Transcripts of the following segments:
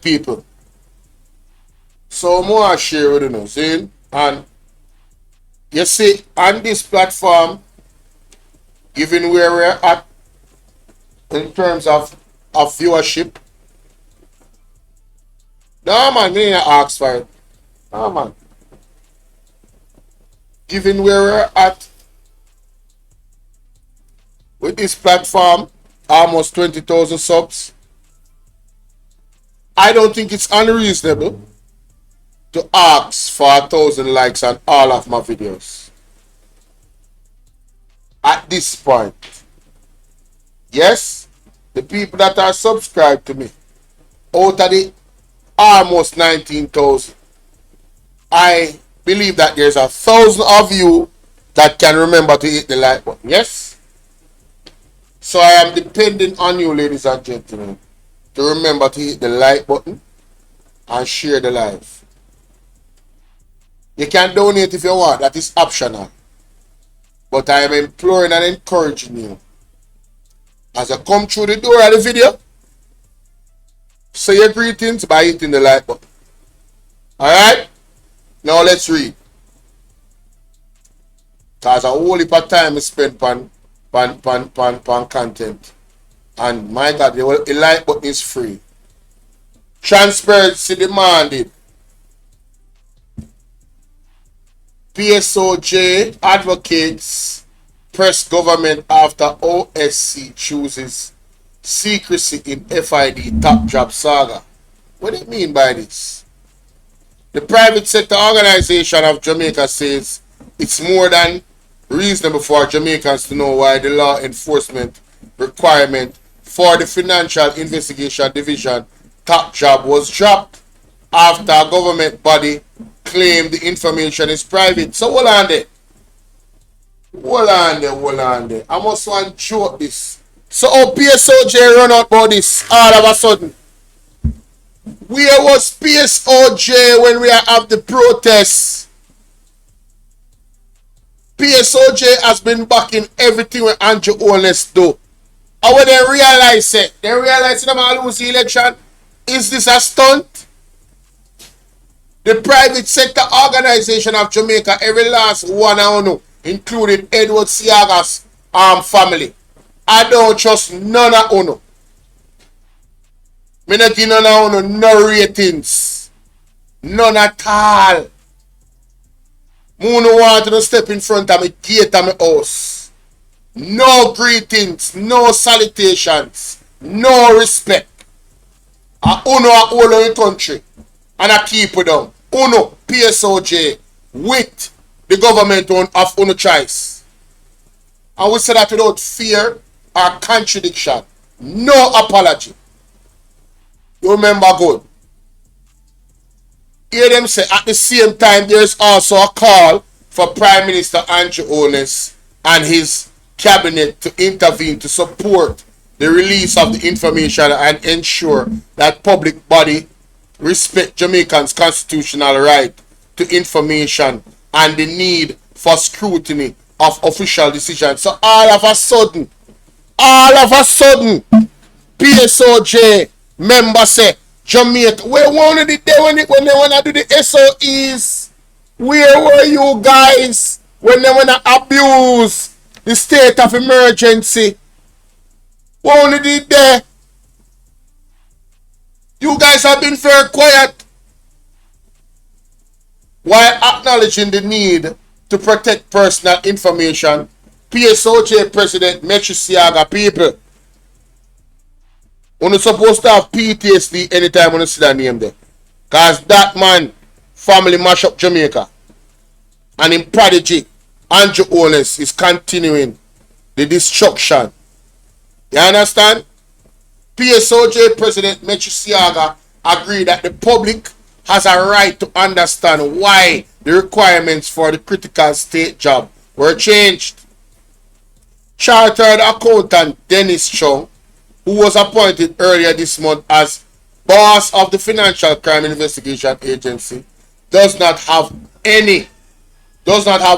people. So more share with you, see? And you see, on this platform, given where we're at in terms of viewership, no man, me ain't ask for it. No man. Given where we're at with this platform, almost 20,000 subs, I don't think it's unreasonable to ask for 1,000 likes on all of my videos. At this point, yes, the people that are subscribed to me, out of the almost 19,000, I believe that there's 1,000 of you that can remember to hit the like button. Yes? So I am depending on you, ladies and gentlemen, to remember to hit the like button and share the live. You can donate if you want, that is optional. But I am imploring and encouraging you, as I come through the door of the video, say your greetings by hitting the like button. Alright? Now let's read. Because a whole heap of time is spent on content. And my God, the like button is free. Transparency demanded. Psoj advocates press government after OSC chooses secrecy in FID top job saga. What do you mean by this? The private sector organization of Jamaica says it's more than reasonable for Jamaicans to know why the law enforcement requirement for the Financial Investigation Division top job was dropped after a government body claimed the information is private. So hold on there. Hold on there. I must want to joke this. So Psoj run out about this all of a sudden. Where was Psoj when we have the protests? Psoj has been backing everything when Andrew Holness do. And when they realize it, they realize them all lose the election. Is this a stunt? The private sector organization of Jamaica, every last one I know, including Edward Seaga's family. I don't trust none of you. Me not give none of you no ratings. None at all. Me no want to step in front of me gate of my house. No greetings, no salutations, no respect. I uno a all in the country. And I keep it down. Uno, Psoj, with the government of uno choice. And we say that without fear or contradiction. No apology. You remember good. Hear them say at the same time there is also a call for Prime Minister Andrew Holness and his cabinet to intervene to support the release of the information and ensure that public body respect Jamaicans' constitutional right to information and the need for scrutiny of official decisions. So all of a sudden, Psoj members say, Jamaica, where one of the day when they want to do the SOEs? Where were you guys when they want to abuse the state of emergency? What only did there? You guys have been very quiet while acknowledging the need to protect personal information. Psoj President Metry Seaga, people, you're supposed to have PTSD anytime when you see that name there. Because that man, family mash up Jamaica. And in prodigy, Andrew Holness is continuing the destruction. You understand? Psoj President Metry Seaga agreed that the public has a right to understand why the requirements for the critical state job were changed. Chartered accountant Dennis Chung, who was appointed earlier this month as boss of the Financial Crime Investigation Agency, does not have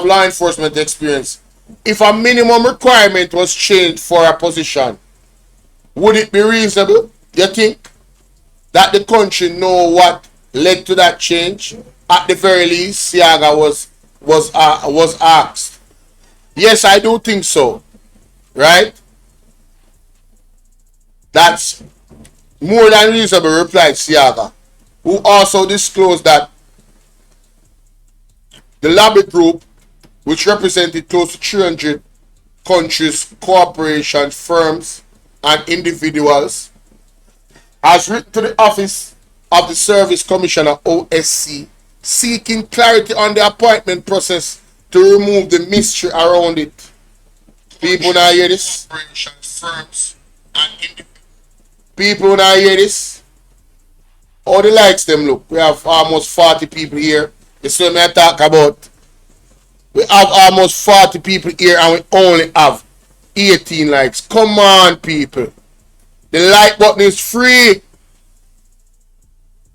law enforcement experience. If a minimum requirement was changed for a position, would it be reasonable, you think? that the country know what led to that change. At the very least, Seaga was asked. Yes, I do think so. Right? That's more than reasonable, replied Seaga, who also disclosed that the lobby group, which represented close to 300 countries, corporations, firms, and individuals, has written to the office of the Service Commissioner OSC seeking clarity on the appointment process to remove the mystery around it. People now hear this? People now hear this? How the likes them look? We have almost 40 people here. This is what I talk about. We have almost 40 people here and we only have 18 likes. Come on, people. The like button is free.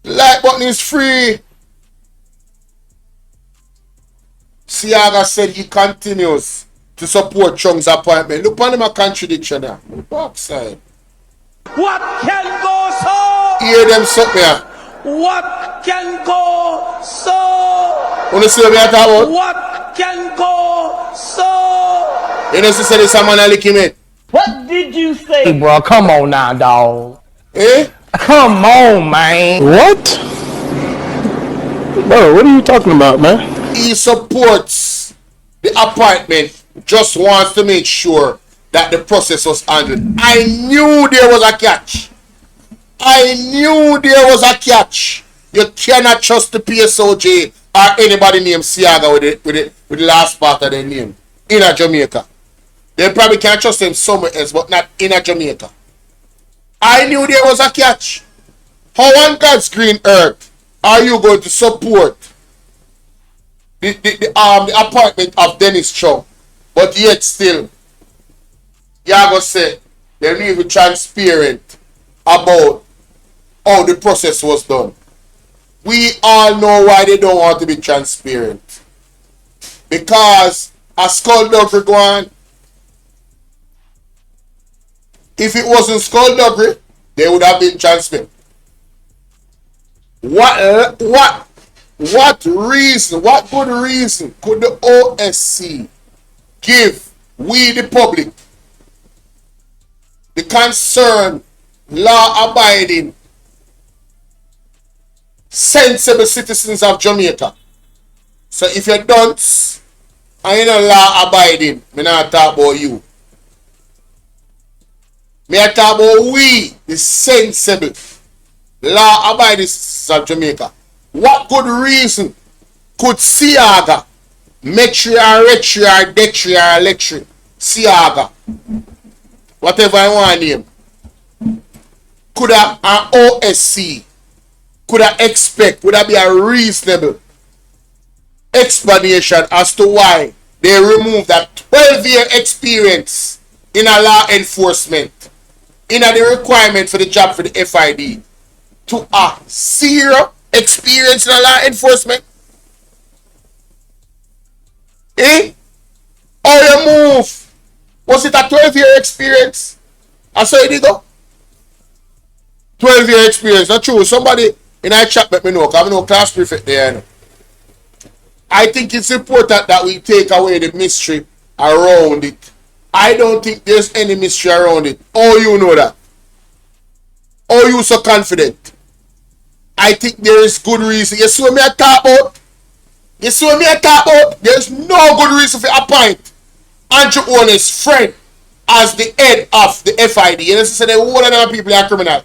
The like button is free. Seaga said he continues to support Chung's appointment. Look on him a contradiction there. Backside. What can go so? Hear them something here. What can go so? You see what I talk about? What can go so? You know, she said this a man a lick him in. What did you say? Hey, bro, come on now, dog. Eh? Come on, man. What? Bro, what are you talking about, man? He supports the appointment, just wants to make sure that the process was handled. I knew there was a catch. I knew there was a catch. You cannot trust the Psoj or anybody named Seaga with the last part of their name in a Jamaica. They probably can't trust them somewhere else, but not in a Jamaica. I knew there was a catch. How on God's green earth are you going to support the appointment of Dennis Chung, but yet still you're going to say they need to be transparent about how the process was done? We all know why they don't want to be transparent. Because a skullduggery go on. If it wasn't skullduggery, they would have been transparent. What reason, what good reason could the OSC give we the public, the concerned, law-abiding, sensible citizens of Jamaica? So if you don't, and you're not law-abiding, me not talk about you. Me I talk about we, the sensible, law-abiding citizens of Jamaica. What good reason could Seaga, Metry or Retry or Detry or Electric, Seaga, whatever I want to name, could an OSC, could I expect, would that be a reasonable explanation as to why they removed that 12-year experience in a law enforcement, in a the requirement for the job for the FID, to a 0 experience in a law enforcement? Eh? Or you move? Was it a 12-year experience? I saw it go. 12-year experience, not true. Somebody in our chat let me know, because I know class prefect there. You know. I think it's important that we take away the mystery around it. I don't think there's any mystery around it. Oh, you know that. Oh, you so confident. I think there is good reason. You see what me I talk about? You see what me I talk about? There's no good reason for appoint Andrew Owen's friend as the head of the FID. You know, so the whole of them people are criminal.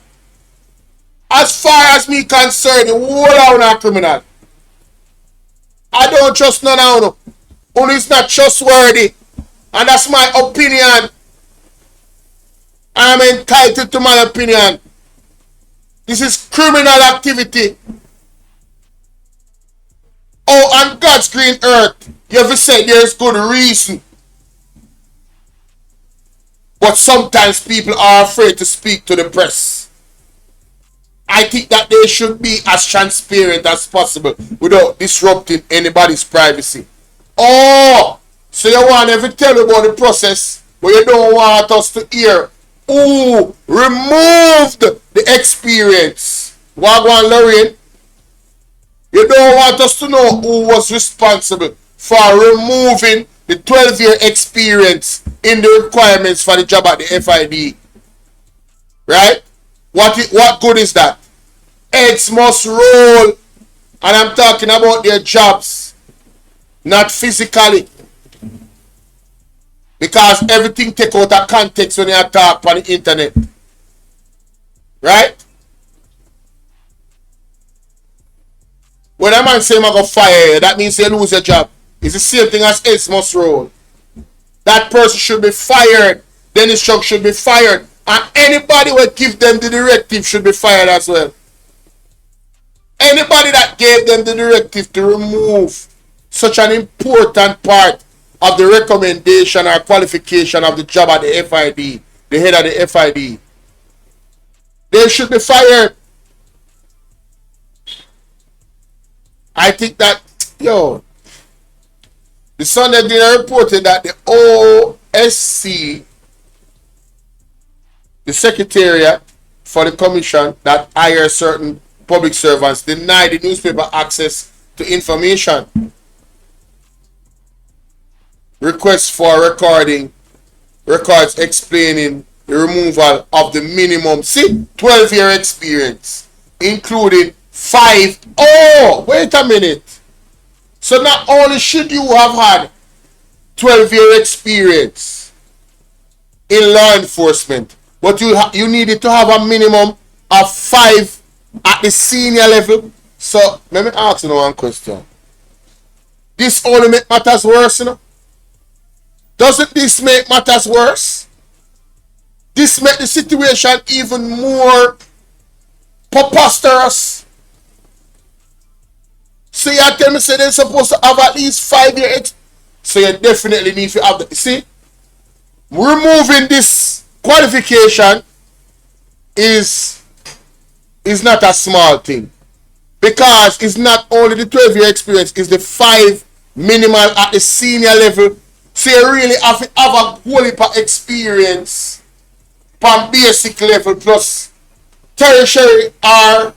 As far as me concerned, the whole of them are criminal. I don't trust none of them. Only is not trustworthy. And that's my opinion. I am entitled to my opinion. This is criminal activity. Oh, on God's green earth, you ever said there's good reason. But sometimes people are afraid to speak to the press. I think that they should be as transparent as possible without disrupting anybody's privacy. Oh, so you want to tell about the process, but you don't want us to hear who removed the experience. Wagwan Lorraine, you don't want us to know who was responsible for removing the 12-year experience in the requirements for the job at the FID. Right? What good is that? Heads must roll. And I'm talking about their jobs, not physically. Because everything take out of context when you talk on the internet. Right? When a man say I'm going to fire you, that means you lose your job. It's the same thing as heads must roll. That person should be fired. Dennis Chung should be fired. And anybody who give them the directive should be fired as well. Anybody that gave them the directive to remove such an important part of the recommendation or qualification of the job at the FID, the head of the FID, they should be fired. I think that, the Sunday Dinner reported that the OSC, the Secretariat for the Commission that hires certain public servants, denied the newspaper access to information. Requests for records explaining the removal of the minimum 12-year experience, including 5. Oh, wait a minute. So not only should you have had 12-year experience in law enforcement, but you needed to have a minimum of 5 at the senior level. So let me ask you one question. This only make matters worse, Doesn't this make matters worse? This make the situation even more preposterous. So you tell me they're supposed to have at least 5 years. So you definitely need to have see, removing this qualification is not a small thing. Because it's not only the 12-year experience, it's the 5 minimal at the senior level. So you really have to have a whole heap of experience from basic level plus tertiary or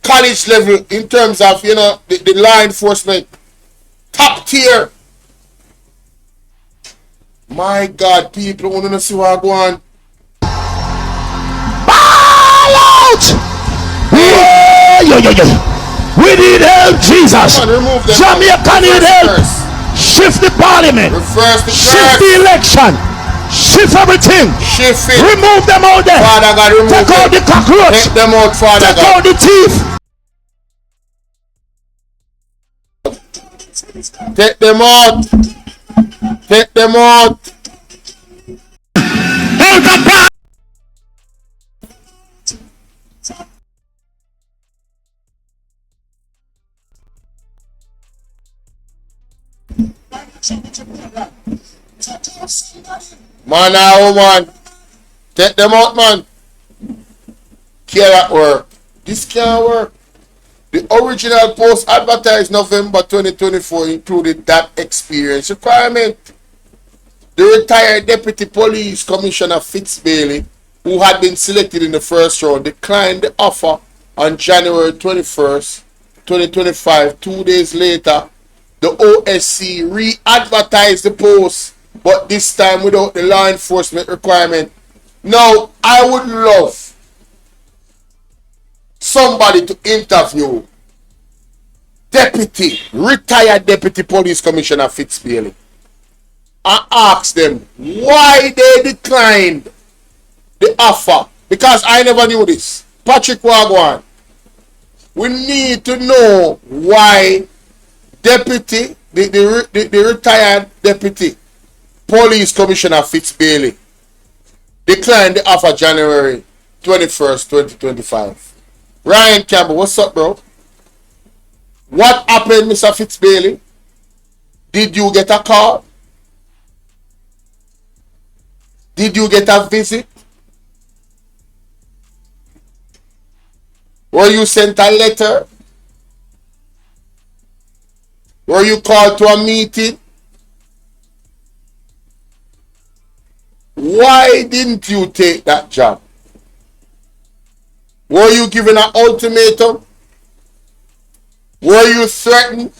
college level in terms of, the law enforcement. Top tier. My God, people want to see what I go on. Ball out! We need help, Jesus. Jamaica need help. Shift the parliament. Shift the election. Shift everything. Shift it. Remove them out there. Father God, remove Take out the cockroach. Take them out, Father Take God. out the thief. Take them out. Take them out. Hold the power. Man or woman, take them out, man. Can't work. This can't work. The original post advertised November 2024 included that experience requirement. The retired Deputy Police Commissioner Fitz Bailey, who had been selected in the first round, declined the offer on January 21st, 2025. 2 days later, the OSC re-advertised the post, but this time without the law enforcement requirement. Now, I would love somebody to interview retired Deputy Police Commissioner Fitz Bailey and ask them why they declined the offer. Because I never knew this. Patrick Wagwan, we need to know why the retired Deputy Police Commissioner Fitz Bailey declined the offer January 21st, 2025. Ryan Campbell, what's up, bro? What happened, Mr. Fitz Bailey? Did you get a call? Did you get a visit? Were you sent a letter? Were you called to a meeting? Why didn't you take that job? Were you given an ultimatum? Were you threatened?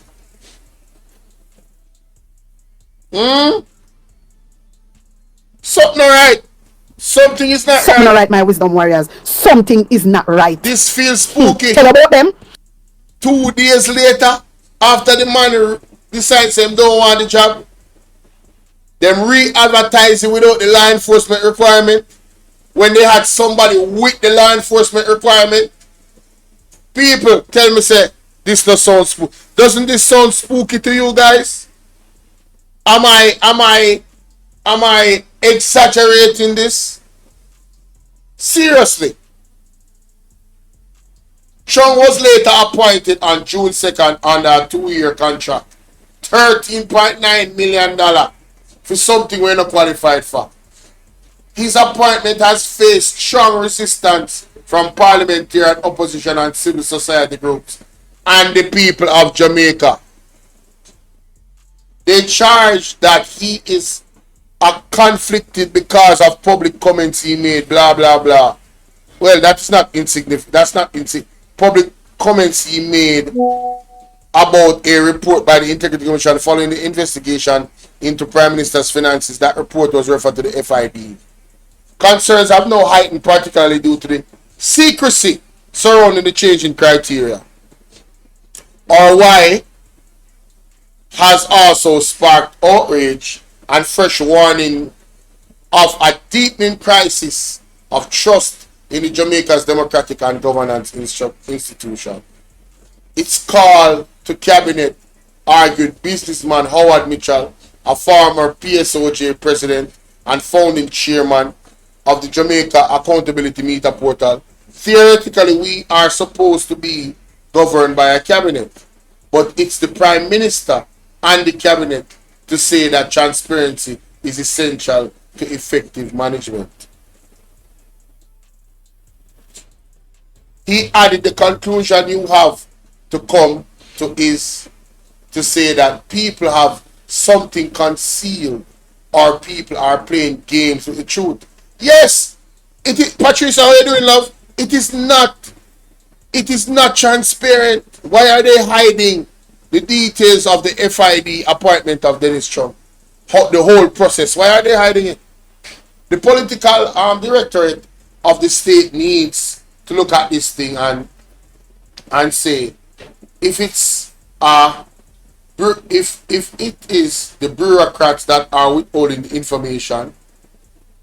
Something alright. Something is not Something right. not right, my wisdom warriors. Something is not right. This feels spooky. Tell about them. 2 days later, after the man decides him don't want the job, them re-advertising without the law enforcement requirement when they had somebody with the law enforcement requirement. People tell me, say, this does sound spooky. Doesn't this sound spooky to you guys? Am I exaggerating this? Seriously. Chung was later appointed on June 2nd under a 2-year contract. $13.9 million for something we're not qualified for. His appointment has faced strong resistance from parliamentarian opposition and civil society groups and the people of Jamaica. They charge that he is conflicted because of public comments he made, blah, blah, blah. Well, that's not insignificant. That's not insignificant. Public comments he made about a report by the Integrity Commission following the investigation into Prime Minister's finances. That report was referred to the FID. Concerns have now heightened, particularly due to the secrecy surrounding the change in criteria. RY has also sparked outrage and fresh warning of a deepening crisis of trust in the Jamaica's democratic and governance institution. Its call to cabinet, argued businessman Howard Mitchell, a former PSOJ president and founding chairman of the Jamaica Accountability Meter Portal. Theoretically, we are supposed to be governed by a cabinet, but it's the Prime Minister and the cabinet to say that transparency is essential to effective management. He added the conclusion you have to come to is to say that people have something concealed or people are playing games with the truth. Yes, it is. Patricia, how are you doing, love? It is not transparent. Why are they hiding the details of the FID appointment of Dennis Chung? The whole process. Why are they hiding it? The political directorate of the state needs to look at this thing and say if it's if it is the bureaucrats that are withholding the information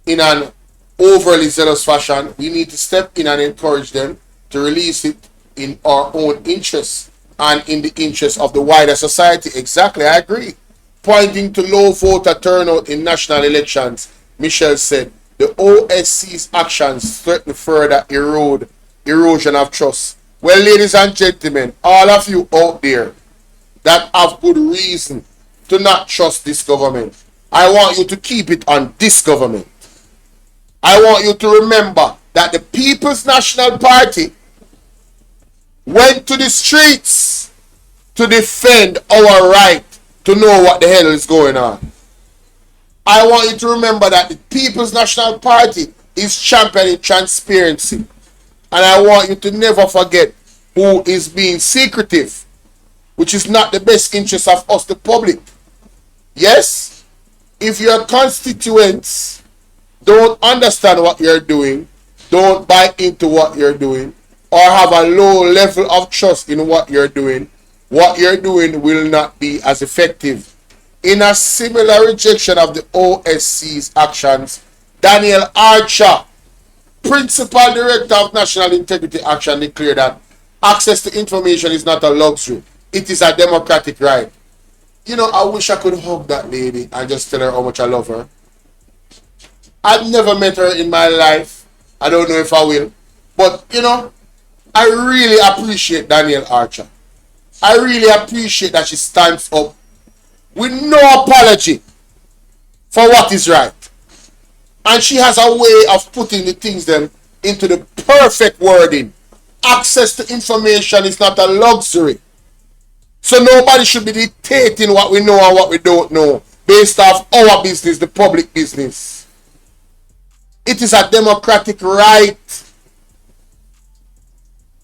in an overly zealous fashion, we need to step in and encourage them to release it in our own interests and in the interest of the wider society. Exactly, I agree. Pointing to low voter turnout in national elections, Michelle said the OSC's actions threaten further erosion of trust. Well, ladies and gentlemen, all of you out there that have good reason to not trust this government, I want you to keep it on this government. I want you to remember that the People's National Party went to the streets to defend our right to know what the hell is going on. I want you to remember that the People's National Party is championing transparency. And I want you to never forget who is being secretive, which is not the best interest of us, the public. Yes, if your constituents don't understand what you're doing, don't buy into what you're doing, or have a low level of trust in what you're doing will not be as effective. In a similar rejection of the OSC's actions, Daniel Archer, Principal Director of National Integrity Action, declared that access to information is not a luxury. It is a democratic right. You know, I wish I could hug that lady and just tell her how much I love her. I've never met her in my life. I don't know if I will. But, you know, I really appreciate Daniel Archer. I really appreciate that she stands up with no apology for what is right. And she has a way of putting the things then into the perfect wording. Access to information is not a luxury. So nobody should be dictating what we know and what we don't know based off our business, the public business. It is a democratic right.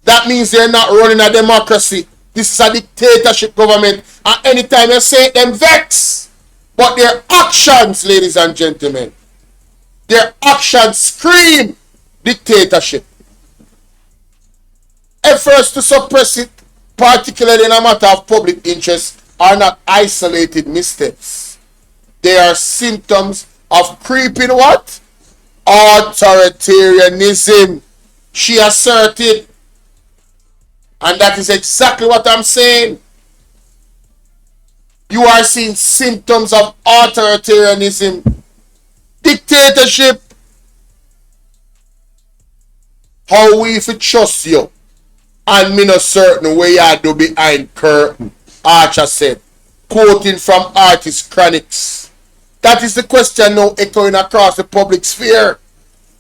that means they're not running a democracy. This is a dictatorship government. And anytime you say it, them vex. But their actions, ladies and gentlemen, their actions scream dictatorship. Efforts to suppress it, particularly in a matter of public interest, are not isolated missteps. They are symptoms of creeping what? Authoritarianism, she asserted. And that is exactly what I'm saying. You are seeing symptoms of authoritarianism, dictatorship. How we if trust you and me not certain where you do behind curtain, Archer said, quoting from Artist Chronics. That is the question now echoing across the public sphere.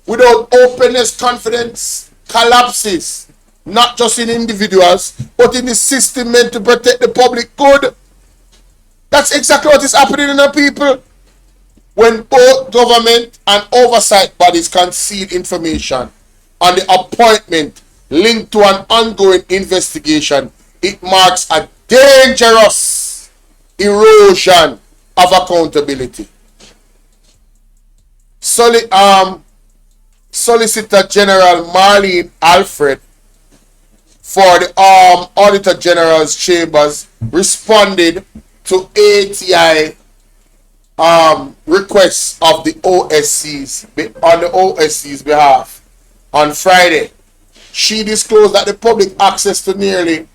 Without openness, confidence collapses, not just in individuals, but in the system meant to protect the public good. That's exactly what is happening in our people. When both government and oversight bodies conceal information on the appointment linked to an ongoing investigation, it marks a dangerous erosion of accountability. Solicitor General Marlene Alfred for the Auditor General's Chambers responded to ATI requests of the OSC's on the OSC's behalf on Friday. She disclosed that the public access to nearly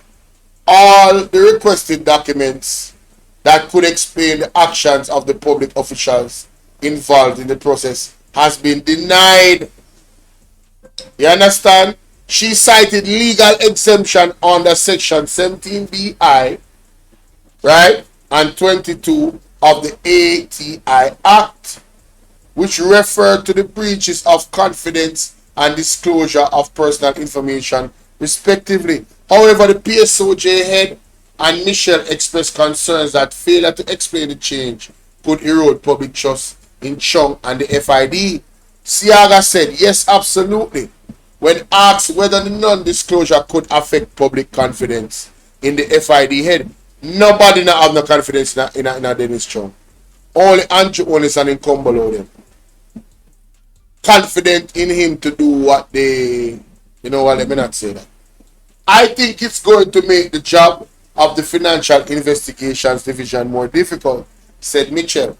all the requested documents that could explain the actions of the public officials involved in the process has been denied. You understand? She cited legal exemption under section 17BI, right, and 22 of the ATI Act, which refer to the breaches of confidence and disclosure of personal information, respectively. However, the Psoj head and Michelle expressed concerns that failure to explain the change could erode public trust in Chung and the FID. Seaga said, yes, absolutely, when asked whether the non-disclosure could affect public confidence in the FID head. Nobody now have no confidence in Dennis Chung. Only Andrew Onis and in Bolo them. Confident in him to do what they, you know what, let me not say that. I think it's going to make the job of the Financial Investigations Division more difficult, said Mitchell.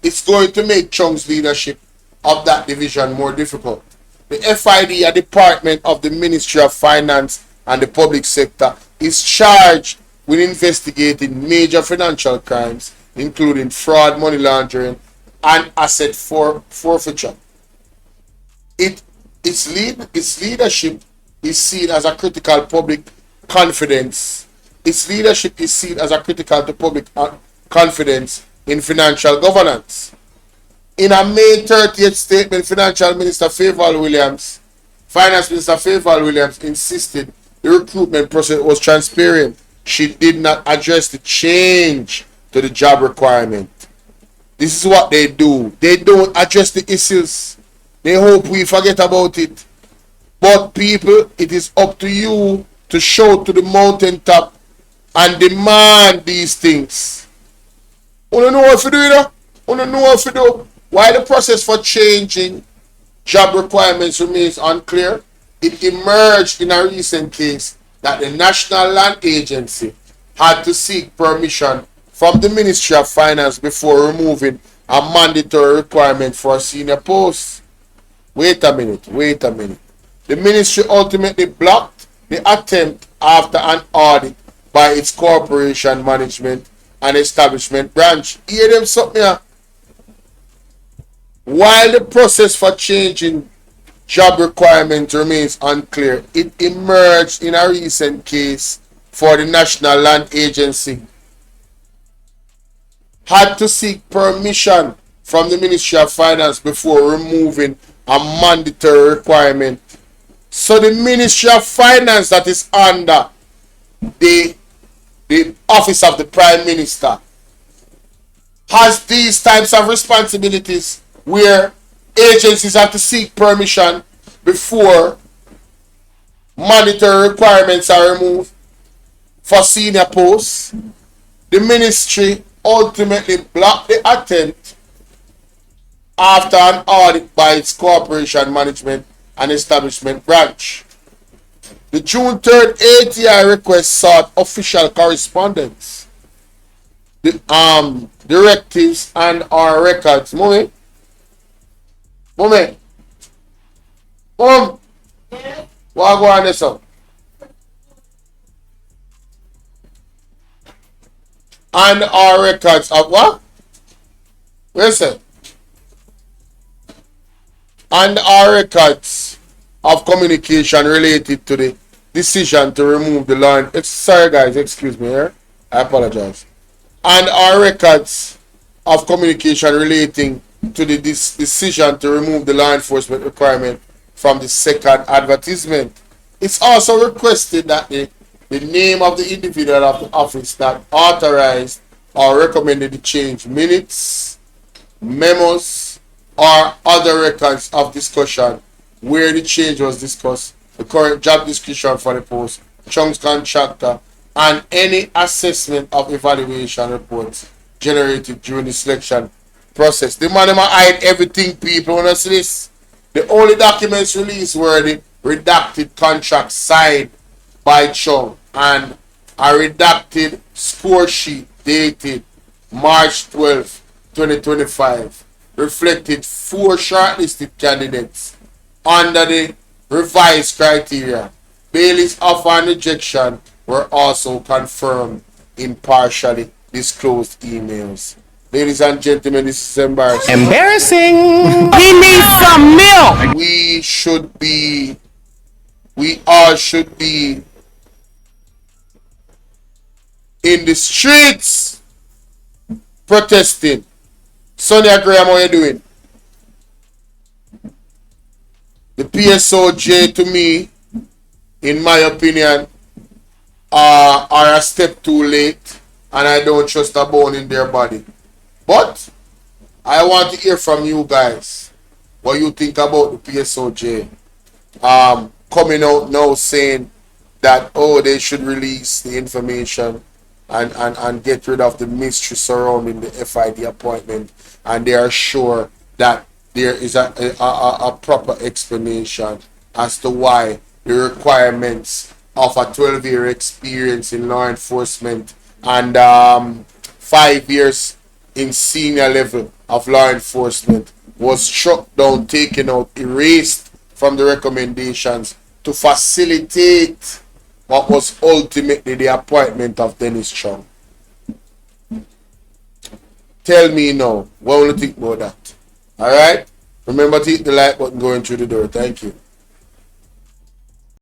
It's going to make Chung's leadership of that division more difficult. The FID, a department of the Ministry of Finance and the public sector, is charged with investigating major financial crimes, including fraud, money laundering, and asset forfeiture. Its leadership is seen as a critical public confidence. Its leadership is seen as a critical to public confidence in financial governance. In a May 30th statement, Finance Minister Favour Williams insisted the recruitment process was transparent. She did not address the change to the job requirement. This is what they do. They don't address the issues. They hope we forget about it. But people, it is up to you to shout to the mountaintop and demand these things. You don't know what to do, you know? You don't know what to do. Why the process for changing job requirements remains unclear, it emerged in a recent case that the National Land Agency had to seek permission from the Ministry of Finance before removing a mandatory requirement for a senior post. Wait a minute. The ministry ultimately blocked the attempt after an audit by its corporation management and establishment branch. Hear them something here? While the process for changing job requirements remains unclear, it emerged in a recent case for the National Land Agency had to seek permission from the Ministry of Finance before removing a mandatory requirement. So the Ministry of Finance that is under the office of the Prime Minister has these types of responsibilities where agencies have to seek permission before Mandatory requirements are removed for senior posts. The ministry ultimately blocked the attempt after an audit by its corporation management and establishment branch. The June 3rd ATI request sought official correspondence, the directives and our records. Mom. What go on this up? And our records of what? Listen. And our records of communication related to the decision to remove the line. Sorry guys, excuse me here. I apologize. And our records of communication relating to the decision to remove the law enforcement requirement from the second advertisement. It's also requested that the name of the individual of the office that authorized or recommended the change, minutes, memos, or other records of discussion where the change was discussed, the current job description for the post, Chung's contractor, and any assessment of evaluation reports generated during the selection process. The man might hide everything, people. When I see this, the only documents released were the redacted contract signed by Chung and a redacted score sheet dated March 12, 2025, reflected 4 shortlisted candidates under the revised criteria. Bailey's offer and rejection were also confirmed in partially disclosed emails. Ladies and gentlemen, this is embarrassing. Embarrassing. He needs some milk. We all should be in the streets protesting. Sonia Graham, how you doing? The PSOJ, to me, in my opinion, are a step too late, and I don't trust a bone in their body. But I want to hear from you guys what you think about the PSOJ coming out now saying that, oh, they should release the information and get rid of the mystery surrounding the FID appointment, and they are sure that there is a proper explanation as to why the requirements of a 12-year experience in law enforcement and 5 years in senior level of law enforcement was struck down, taken out, erased from the recommendations to facilitate what was ultimately the appointment of Dennis Chung. Tell me now, what will you think about that? Alright? Remember to hit the like button going through the door. Thank you.